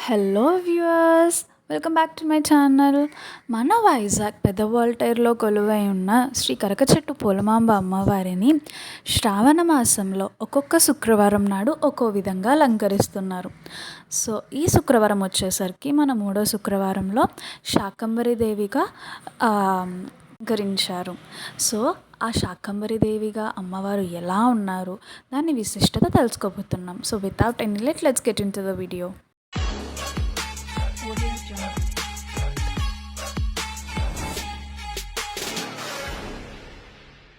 Hello viewers, welcome back to my channel. మన వైజాగ్ పెద్ద వాల్టైర్లో కొలువై ఉన్న శ్రీ కరకచెట్టు పూలమాంబ అమ్మవారిని శ్రావణ మాసంలో ఒక్కొక్క శుక్రవారం నాడు ఒక్కో విధంగా అలంకరిస్తున్నారు. సో ఈ శుక్రవారం వచ్చేసరికి మన మూడో శుక్రవారంలో శాకంబరి దేవిగా అలంకరించారు. సో ఆ శాకంబరి దేవిగా అమ్మవారు ఎలా ఉన్నారు, దాని విశిష్టత తెలుసుకోబోతున్నాం. So without any let's get in to the video.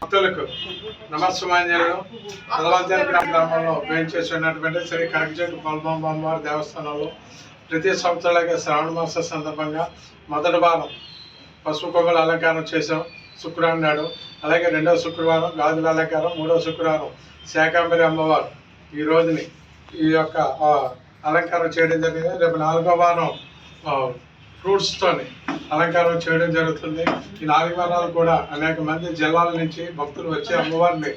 భక్తులకు నమస్సుమాంజలు. నలవంతేరు గ్రామంలో వేయించేసినటువంటి శ్రీ కరకచెట్టు పూలమాంబ అమ్మవారి దేవస్థానంలో ప్రతి సంవత్సరాలకే శ్రావణ మాస సందర్భంగా మొదటి వారం పసుపు కొమ్మల అలంకారం చేసాం శుక్రవారం నాడు. అలాగే రెండవ శుక్రవారం గాజుల అలంకారం, మూడవ శుక్రవారం శాకంబరి అమ్మవారు ఈ రోజుని ఈ యొక్క అలంకారం చేయడం జరిగింది. రేపు నాలుగో వారం ఫ్రూట్స్తోని అలంకారం చేయడం జరుగుతుంది. ఈ 4 వారాలు కూడా అనేక మంది జిల్లాల నుంచి భక్తులు వచ్చి అమ్మవారిని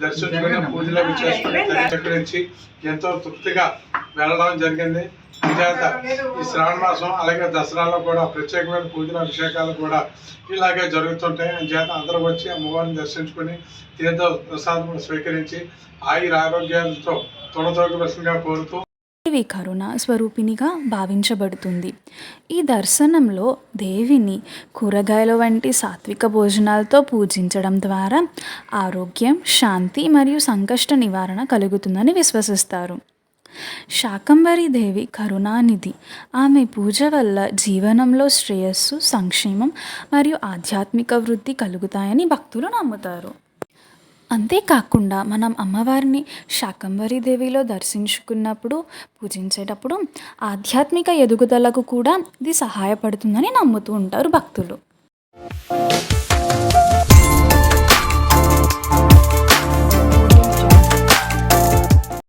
దర్శించుకుని పూజలు చేసుకుని స్వీకరించి ఎంతో తృప్తిగా వెళ్ళడం జరిగింది. అంచేత ఈ శ్రావణ మాసం అలాగే దసరాలో కూడా ప్రత్యేకమైన పూజల అభిషేకాలు కూడా ఇలాగే జరుగుతుంటాయి. అంచేత అందరూ వచ్చి అమ్మవారిని దర్శించుకుని తీర్థ ప్రసాదం స్వీకరించి ఆరోగ్యాలతో తొలతోగవలసిందిగా కోరుతూ దేవి కరుణ స్వరూపిణిగా భావించబడుతుంది. ఈ దర్శనంలో దేవిని కూరగాయల వంటి సాత్విక భోజనాలతో పూజించడం ద్వారా ఆరోగ్యం, శాంతి మరియు సంకష్ట నివారణ కలుగుతుందని విశ్వసిస్తారు. శాకంబరి దేవి కరుణానిధి. ఆమె పూజ వల్ల జీవనంలో శ్రేయస్సు, సంక్షేమం మరియు ఆధ్యాత్మిక వృద్ధి కలుగుతాయని భక్తులు నమ్ముతారు. అంతేకాకుండా మనం అమ్మవారిని శాకంబరి దేవిలో దర్శించుకున్నప్పుడు, పూజించేటప్పుడు ఆధ్యాత్మిక ఎదుగుదలకు కూడా ఇది సహాయపడుతుందని నమ్ముతూ ఉంటారు భక్తులు.